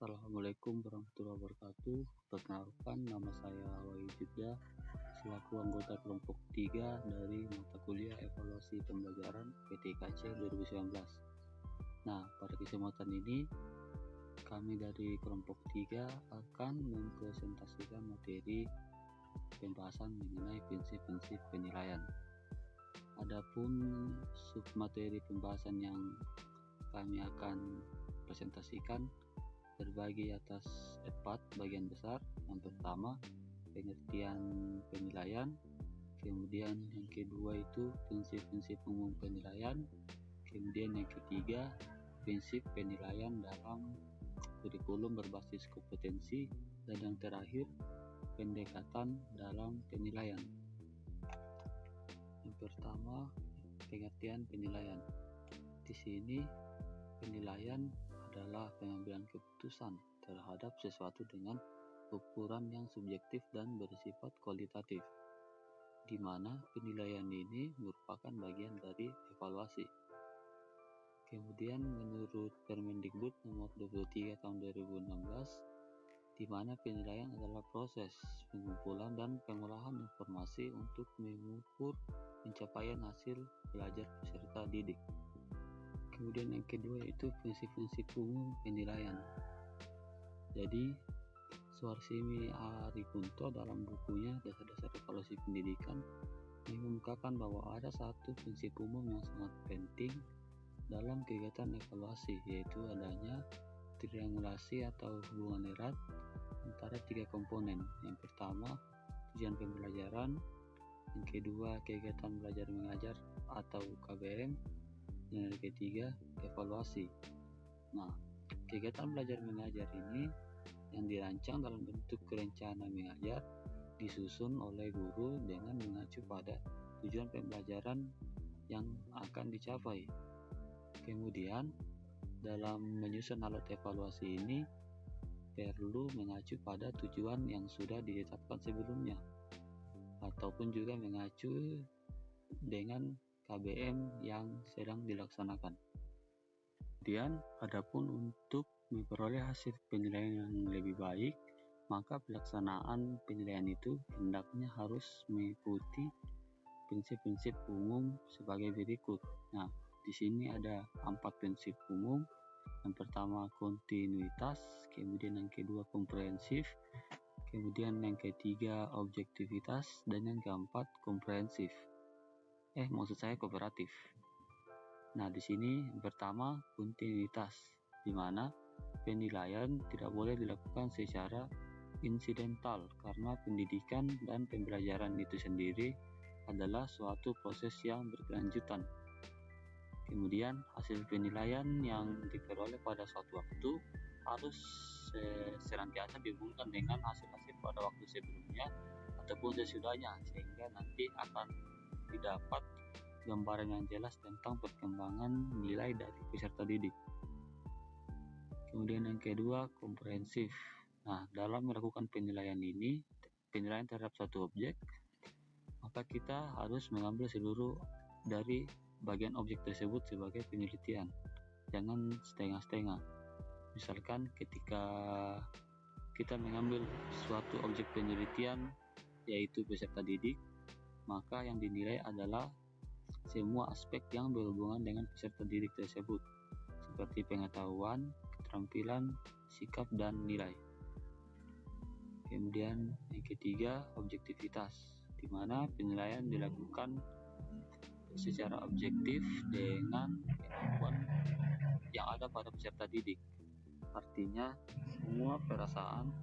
Assalamualaikum warahmatullahi wabarakatuh. Perkenalkan, nama saya Wahyu Judha, selaku anggota kelompok 3 dari mata kuliah evaluasi pembelajaran PTKC 2019. Nah, pada kesempatan ini kami dari kelompok 3 akan mempresentasikan materi pembahasan mengenai prinsip-prinsip penilaian. Adapun submateri pembahasan yang kami akan presentasikan terbagi atas 4 bagian besar. Yang pertama, pengertian penilaian, kemudian yang kedua itu prinsip-prinsip umum penilaian, kemudian yang ketiga prinsip penilaian dalam kurikulum berbasis kompetensi, dan yang terakhir pendekatan dalam penilaian. Yang pertama, pengertian penilaian. Di sini penilaian adalah pengambilan keputusan terhadap sesuatu dengan ukuran yang subjektif dan bersifat kualitatif, di mana penilaian ini merupakan bagian dari evaluasi. Kemudian menurut Permendikbud nomor 23 tahun 2016, di mana penilaian adalah proses pengumpulan dan pengolahan informasi untuk mengukur pencapaian hasil belajar peserta didik. Kemudian yang kedua itu prinsip-prinsip umum penilaian. Jadi Suharsimi Arikunto dalam bukunya Dasar-Dasar Evaluasi Pendidikan mengungkapkan bahwa ada satu prinsip umum yang sangat penting dalam kegiatan evaluasi, yaitu adanya triangulasi atau hubungan erat antara 3 komponen. Yang pertama, tujuan pembelajaran, yang kedua kegiatan belajar mengajar atau KBM, dan yang ketiga evaluasi. Nah, kegiatan belajar mengajar ini yang dirancang dalam bentuk rencana mengajar disusun oleh guru dengan mengacu pada tujuan pembelajaran yang akan dicapai. Kemudian dalam menyusun alat evaluasi ini perlu mengacu pada tujuan yang sudah ditetapkan sebelumnya, ataupun juga mengacu dengan KBM yang sedang dilaksanakan. Kemudian, adapun untuk memperoleh hasil penilaian yang lebih baik, maka pelaksanaan penilaian itu hendaknya harus mengikuti prinsip-prinsip umum sebagai berikut. Nah, di sini ada 4 prinsip umum. Yang pertama kontinuitas, kemudian yang kedua komprehensif, kemudian yang ketiga objektivitas, dan yang keempat komprehensif. Maksud saya kooperatif. Nah, di sini yang pertama kontinuitas, di mana penilaian tidak boleh dilakukan secara insidental karena pendidikan dan pembelajaran itu sendiri adalah suatu proses yang berkelanjutan. Kemudian hasil penilaian yang diperoleh pada suatu waktu harus senantiasa dihubungkan dengan hasil-hasil pada waktu sebelumnya ataupun sesudahnya, sehingga nanti akan didapat gambaran yang jelas tentang perkembangan nilai dari peserta didik. Kemudian yang kedua komprehensif. Nah, dalam melakukan penilaian ini, penilaian terhadap suatu objek, maka kita harus mengambil seluruh dari bagian objek tersebut sebagai penelitian. Jangan setengah-setengah. Misalkan ketika kita mengambil suatu objek penelitian yaitu peserta didik, maka yang dinilai adalah semua aspek yang berhubungan dengan peserta didik tersebut, seperti pengetahuan, keterampilan, sikap, dan nilai. Kemudian yang ketiga objektivitas, di mana penilaian dilakukan secara objektif dengan kemampuan yang ada pada peserta didik. Artinya semua perasaan,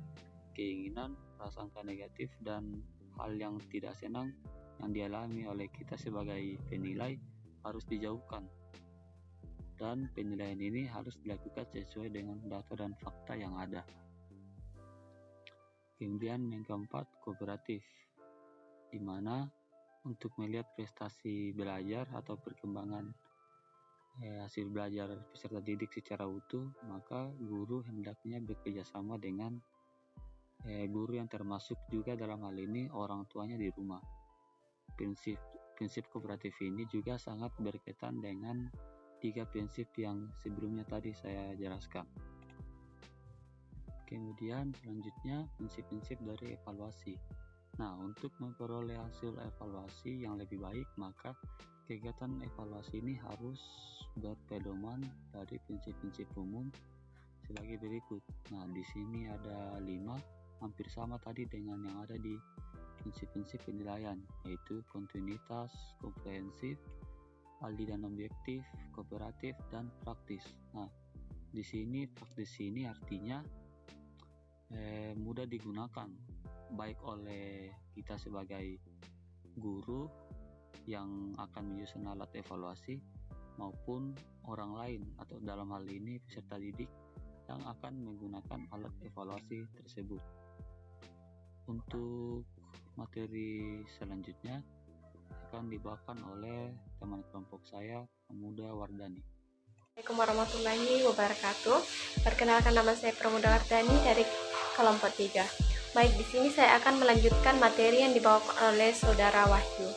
keinginan, prasangka negatif, dan hal yang tidak senang yang dialami oleh kita sebagai penilai harus dijauhkan, dan penilaian ini harus dilakukan sesuai dengan data dan fakta yang ada. Kemudian yang keempat kooperatif, di mana untuk melihat prestasi belajar atau perkembangan hasil belajar peserta didik secara utuh, maka guru hendaknya bekerjasama dengan guru yang termasuk juga dalam hal ini orang tuanya di rumah. Prinsip kooperatif ini juga sangat berkaitan dengan 3 prinsip yang sebelumnya tadi saya jelaskan. Kemudian selanjutnya prinsip-prinsip dari evaluasi. Nah, untuk memperoleh hasil evaluasi yang lebih baik, maka kegiatan evaluasi ini harus berpedoman dari prinsip-prinsip umum sebagai berikut. Nah, di sini ada 5, hampir sama tadi dengan yang ada di prinsip-prinsip penilaian, yaitu kontinuitas, komprehensif, adil dan objektif, kooperatif, dan praktis. Nah, di sini praktis ini artinya mudah digunakan baik oleh kita sebagai guru yang akan menyusun alat evaluasi maupun orang lain atau dalam hal ini peserta didik yang akan menggunakan alat evaluasi tersebut. Untuk materi selanjutnya akan dibawakan oleh teman kelompok saya, Pramuda Wardani. Assalamualaikum warahmatullahi wabarakatuh. Perkenalkan, nama saya Pramuda Wardani dari kelompok 3. Baik, di sini saya akan melanjutkan materi yang dibawakan oleh Saudara Wahyu.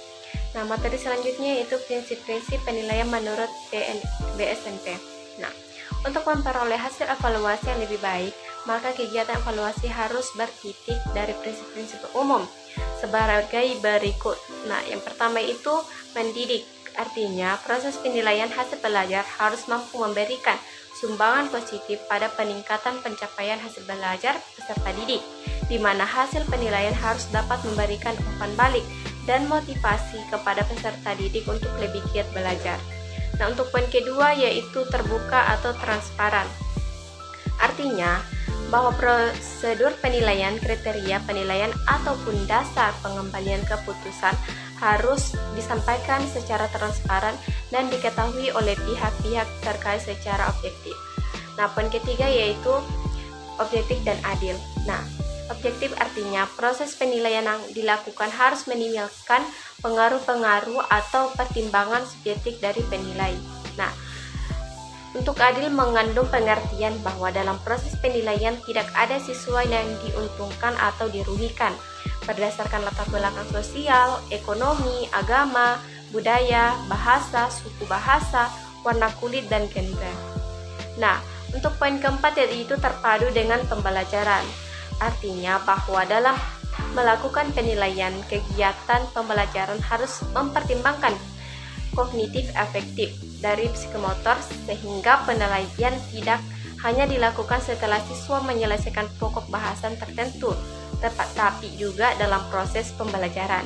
Nah, materi selanjutnya yaitu prinsip-prinsip penilaian menurut BSMP. Nah, untuk memperoleh hasil evaluasi yang lebih baik, maka kegiatan evaluasi harus bertitik dari prinsip-prinsip umum sebagai berikut. Nah, yang pertama itu mendidik. Artinya, proses penilaian hasil belajar harus mampu memberikan sumbangan positif pada peningkatan pencapaian hasil belajar peserta didik, di mana hasil penilaian harus dapat memberikan umpan balik dan motivasi kepada peserta didik untuk lebih giat belajar. Nah, untuk poin kedua yaitu terbuka atau transparan. Artinya, bahwa prosedur penilaian, kriteria penilaian, ataupun dasar pengembalian keputusan harus disampaikan secara transparan dan diketahui oleh pihak-pihak terkait secara objektif. Nah, poin ketiga yaitu objektif dan adil. Nah, objektif artinya proses penilaian yang dilakukan harus minimalkan pengaruh-pengaruh atau pertimbangan subjektif dari penilai. Nah, untuk adil mengandung pengertian bahwa dalam proses penilaian tidak ada siswa yang diuntungkan atau dirugikan berdasarkan latar belakang sosial, ekonomi, agama, budaya, bahasa, suku bahasa, warna kulit, dan gender. Nah, untuk poin keempat yaitu terpadu dengan pembelajaran. Artinya bahwa dalam melakukan penilaian, kegiatan pembelajaran harus mempertimbangkan kognitif efektif dari psikomotor sehingga penilaian tidak hanya dilakukan setelah siswa menyelesaikan pokok bahasan tertentu, tapi juga dalam proses pembelajaran.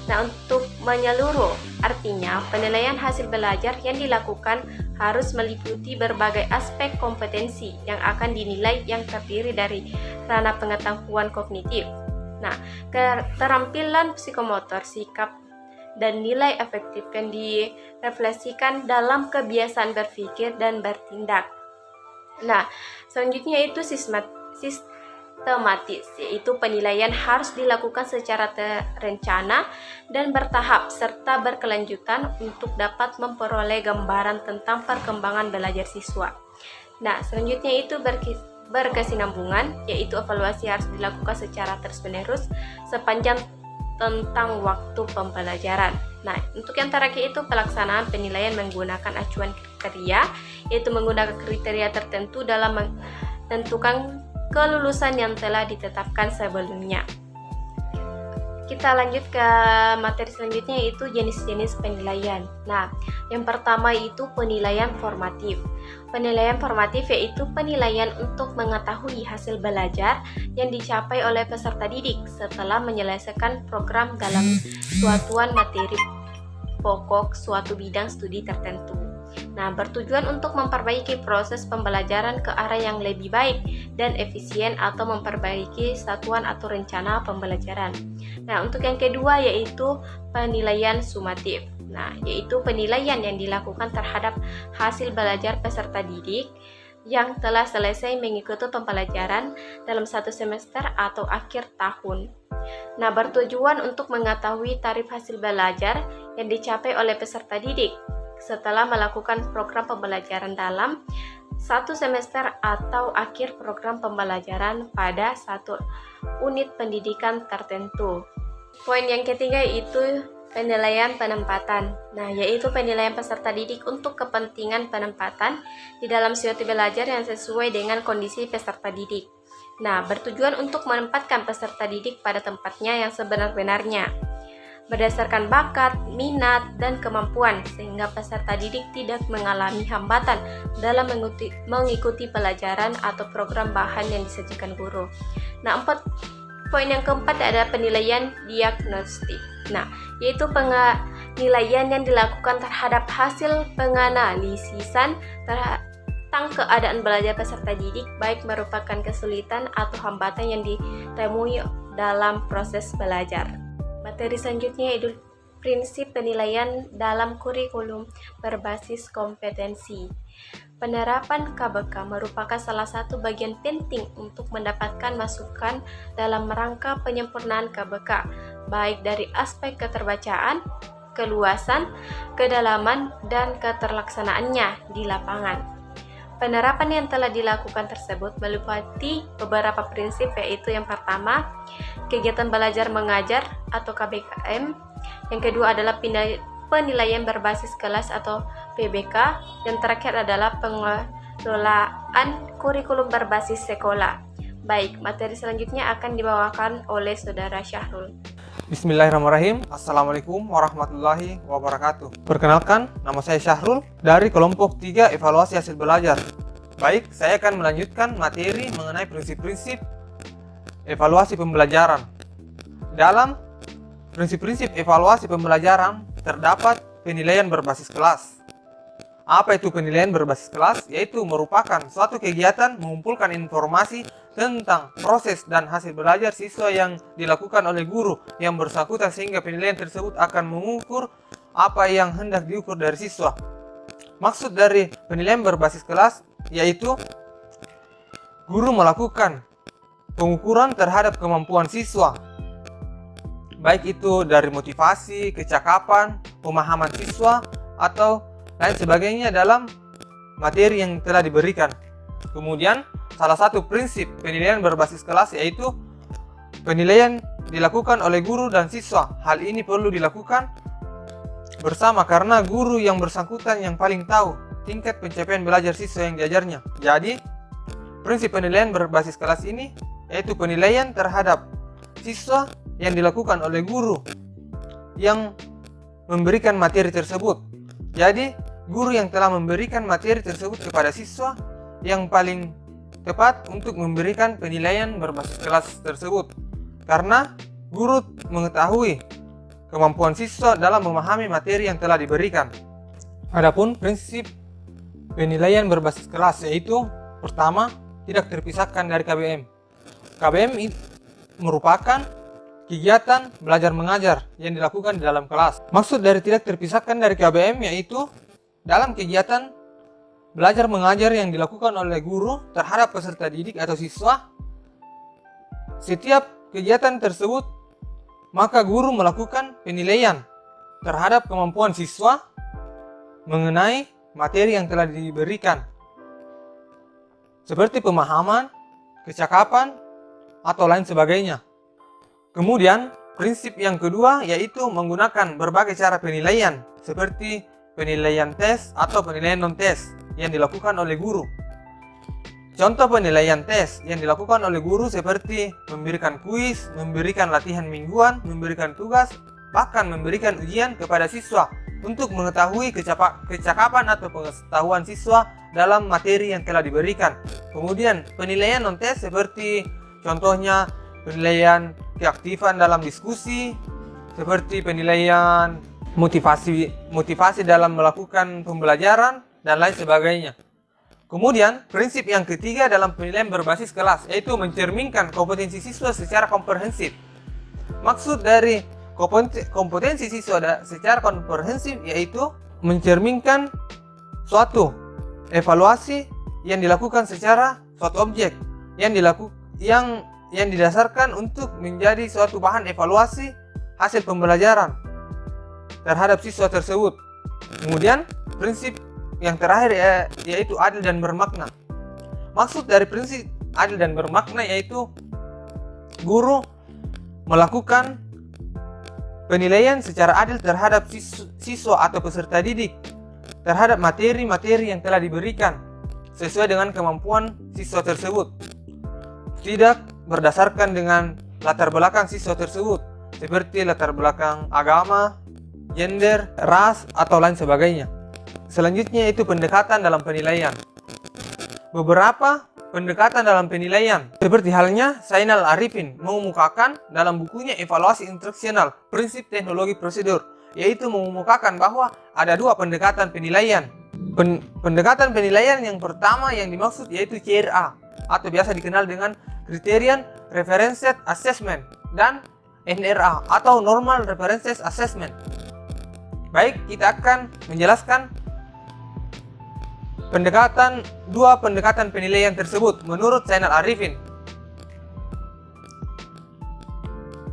Nah, untuk menyeluruh, artinya penilaian hasil belajar yang dilakukan harus meliputi berbagai aspek kompetensi yang akan dinilai yang terdiri dari ranah pengetahuan kognitif. Nah, keterampilan psikomotor, sikap, dan nilai efektif yang direfleksikan dalam kebiasaan berpikir dan bertindak. Nah, selanjutnya itu sistematis, yaitu penilaian harus dilakukan secara terencana dan bertahap serta berkelanjutan untuk dapat memperoleh gambaran tentang perkembangan belajar siswa. Nah, selanjutnya itu berkesinambungan, yaitu evaluasi harus dilakukan secara terus-menerus sepanjang tentang waktu pembelajaran. Nah, untuk yang terakhir itu pelaksanaan penilaian menggunakan acuan kriteria, yaitu menggunakan kriteria tertentu dalam menentukan kelulusan yang telah ditetapkan sebelumnya. Kita lanjut ke materi selanjutnya yaitu jenis-jenis penilaian. Nah, yang pertama itu penilaian formatif. Penilaian formatif yaitu penilaian untuk mengetahui hasil belajar yang dicapai oleh peserta didik setelah menyelesaikan program dalam suatu materi pokok suatu bidang studi tertentu. Nah, bertujuan untuk memperbaiki proses pembelajaran ke arah yang lebih baik dan efisien atau memperbaiki satuan atau rencana pembelajaran. Nah, untuk yang kedua yaitu penilaian sumatif. Nah, yaitu penilaian yang dilakukan terhadap hasil belajar peserta didik yang telah selesai mengikuti pembelajaran dalam satu semester atau akhir tahun. Nah, bertujuan untuk mengetahui tarif hasil belajar yang dicapai oleh peserta didik setelah melakukan program pembelajaran dalam satu semester atau akhir program pembelajaran pada satu unit pendidikan tertentu. Poin yang ketiga itu penilaian penempatan. Nah, yaitu penilaian peserta didik untuk kepentingan penempatan di dalam suatu belajar yang sesuai dengan kondisi peserta didik. Nah, bertujuan untuk menempatkan peserta didik pada tempatnya yang sebenar-benarnya, berdasarkan bakat, minat, dan kemampuan, sehingga peserta didik tidak mengalami hambatan dalam mengikuti pelajaran atau program bahan yang disajikan guru. Nah, poin yang keempat adalah penilaian diagnostik. Nah, yaitu penilaian yang dilakukan terhadap hasil penganalisisan tentang keadaan belajar peserta didik, baik merupakan kesulitan atau hambatan yang ditemui dalam proses belajar. Materi selanjutnya yaitu prinsip penilaian dalam kurikulum berbasis kompetensi. Penerapan KBK merupakan salah satu bagian penting untuk mendapatkan masukan dalam rangka penyempurnaan KBK, baik dari aspek keterbacaan, keluasan, kedalaman, dan keterlaksanaannya di lapangan. Penerapan yang telah dilakukan tersebut meliputi beberapa prinsip, yaitu yang pertama, kegiatan belajar mengajar atau KBKM. Yang kedua adalah penilaian berbasis kelas atau PBK. Yang terakhir adalah pengelolaan kurikulum berbasis sekolah. Baik, materi selanjutnya akan dibawakan oleh Saudara Syahrul. Bismillahirrahmanirrahim. Assalamualaikum warahmatullahi wabarakatuh. Perkenalkan, nama saya Syahrul dari kelompok 3 evaluasi hasil belajar. Baik, saya akan melanjutkan materi mengenai prinsip-prinsip evaluasi pembelajaran. Dalam prinsip-prinsip evaluasi pembelajaran terdapat penilaian berbasis kelas. Apa itu penilaian berbasis kelas? Yaitu merupakan suatu kegiatan mengumpulkan informasi tentang proses dan hasil belajar siswa yang dilakukan oleh guru yang bersangkutan, sehingga penilaian tersebut akan mengukur apa yang hendak diukur dari siswa. Maksud dari penilaian berbasis kelas yaitu guru melakukan pengukuran terhadap kemampuan siswa, baik itu dari motivasi, kecakapan, pemahaman siswa, atau lain sebagainya dalam materi yang telah diberikan. Kemudian salah satu prinsip penilaian berbasis kelas yaitu penilaian dilakukan oleh guru dan siswa. Hal ini perlu dilakukan bersama karena guru yang bersangkutan yang paling tahu tingkat pencapaian belajar siswa yang diajarnya. Jadi, prinsip penilaian berbasis kelas ini yaitu penilaian terhadap siswa yang dilakukan oleh guru yang memberikan materi tersebut. Jadi, guru yang telah memberikan materi tersebut kepada siswa yang paling tepat untuk memberikan penilaian berbasis kelas tersebut, karena guru mengetahui kemampuan siswa dalam memahami materi yang telah diberikan. Adapun prinsip penilaian berbasis kelas yaitu pertama, tidak terpisahkan dari KBM. KBM merupakan kegiatan belajar mengajar yang dilakukan di dalam kelas. Maksud dari tidak terpisahkan dari KBM yaitu dalam kegiatan belajar mengajar yang dilakukan oleh guru terhadap peserta didik atau siswa, setiap kegiatan tersebut maka guru melakukan penilaian terhadap kemampuan siswa mengenai materi yang telah diberikan, seperti pemahaman, kecakapan, atau lain sebagainya. Kemudian prinsip yang kedua yaitu menggunakan berbagai cara penilaian, seperti penilaian tes atau penilaian non-tes yang dilakukan oleh guru. Contoh penilaian tes yang dilakukan oleh guru seperti memberikan kuis, memberikan latihan mingguan, memberikan tugas, bahkan memberikan ujian kepada siswa untuk mengetahui kecakapan atau pengetahuan siswa dalam materi yang telah diberikan. Kemudian penilaian non-tes seperti contohnya penilaian keaktifan dalam diskusi, seperti penilaian motivasi dalam melakukan pembelajaran, dan lain sebagainya. Kemudian, prinsip yang ketiga dalam penilaian berbasis kelas yaitu mencerminkan kompetensi siswa secara komprehensif. Maksud dari kompetensi siswa secara komprehensif yaitu mencerminkan suatu evaluasi yang dilakukan secara suatu objek yang didasarkan untuk menjadi suatu bahan evaluasi hasil pembelajaran terhadap siswa tersebut. Kemudian, prinsip yang terakhir yaitu adil dan bermakna. Maksud dari prinsip adil dan bermakna yaitu guru melakukan penilaian secara adil terhadap siswa atau peserta didik terhadap materi-materi yang telah diberikan sesuai dengan kemampuan siswa tersebut, tidak berdasarkan dengan latar belakang siswa tersebut seperti latar belakang agama, gender, ras, atau lain sebagainya. Selanjutnya itu pendekatan dalam penilaian. Beberapa pendekatan dalam penilaian seperti halnya Zainal Arifin mengemukakan dalam bukunya Evaluasi Instruksional Prinsip Teknologi Prosedur, yaitu mengemukakan bahwa ada dua pendekatan penilaian. Pendekatan penilaian yang pertama yang dimaksud yaitu CRA atau biasa dikenal dengan Criterion Referenced Assessment, dan NRA atau Normal Referenced Assessment. Baik, kita akan menjelaskan dua pendekatan penilaian tersebut menurut Zainal Arifin.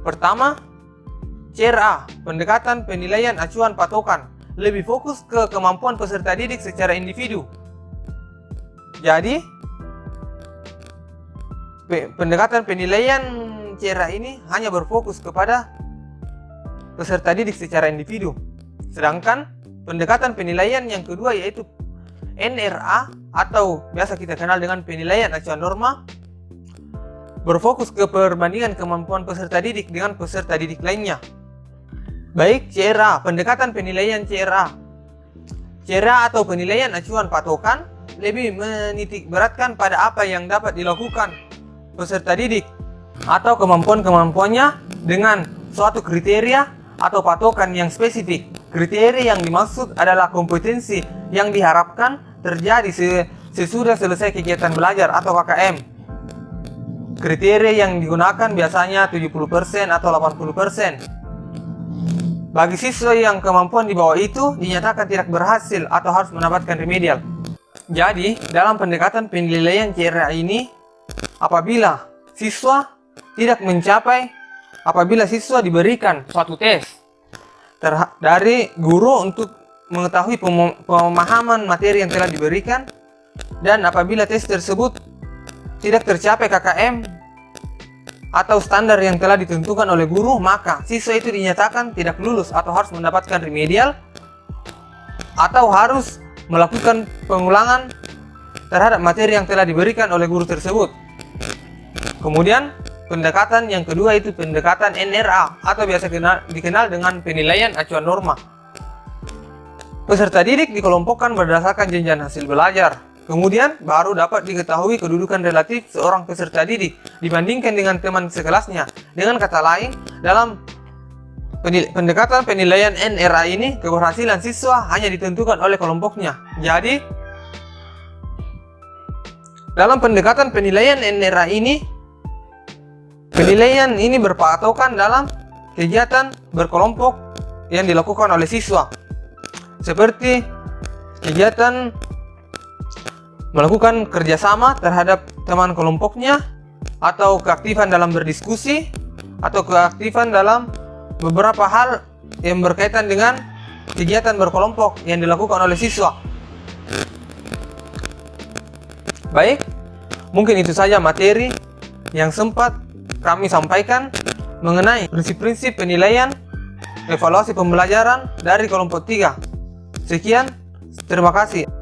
Pertama, CRA, pendekatan penilaian acuan patokan, lebih fokus ke kemampuan peserta didik secara individu. Jadi, pendekatan penilaian CRA ini hanya berfokus kepada peserta didik secara individu. Sedangkan pendekatan penilaian yang kedua yaitu NRA atau biasa kita kenal dengan penilaian acuan norma, berfokus ke perbandingan kemampuan peserta didik dengan peserta didik lainnya. Baik, CRA, pendekatan penilaian CRA atau penilaian acuan patokan lebih menitik beratkan pada apa yang dapat dilakukan peserta didik atau kemampuan-kemampuannya dengan suatu kriteria atau patokan yang spesifik. Kriteria yang dimaksud adalah kompetensi yang diharapkan terjadi sesudah selesai kegiatan belajar atau KKM. Kriteria yang digunakan biasanya 70% atau 80%. Bagi siswa yang kemampuan di bawah itu dinyatakan tidak berhasil atau harus mendapatkan remedial. Jadi, dalam pendekatan penilaian CRA ini, apabila siswa siswa diberikan suatu tes dari guru untuk mengetahui pemahaman materi yang telah diberikan, dan apabila tes tersebut tidak tercapai KKM atau standar yang telah ditentukan oleh guru, maka siswa itu dinyatakan tidak lulus atau harus mendapatkan remedial atau harus melakukan pengulangan terhadap materi yang telah diberikan oleh guru tersebut. Kemudian pendekatan yang kedua itu pendekatan NRA atau biasa dikenal dengan penilaian acuan norma. Peserta didik dikelompokkan berdasarkan jenjang hasil belajar. Kemudian baru dapat diketahui kedudukan relatif seorang peserta didik dibandingkan dengan teman sekelasnya. Dengan kata lain, dalam pendekatan penilaian NRA ini, keberhasilan siswa hanya ditentukan oleh kelompoknya. Jadi, dalam pendekatan penilaian NRA ini, penilaian ini berpatokan dalam kegiatan berkelompok yang dilakukan oleh siswa, seperti kegiatan melakukan kerjasama terhadap teman kelompoknya, atau keaktifan dalam berdiskusi, atau keaktifan dalam beberapa hal yang berkaitan dengan kegiatan berkelompok yang dilakukan oleh siswa. Baik, mungkin itu saja materi yang sempat kami sampaikan mengenai prinsip-prinsip penilaian evaluasi pembelajaran dari kelompok 3. Sekian, terima kasih.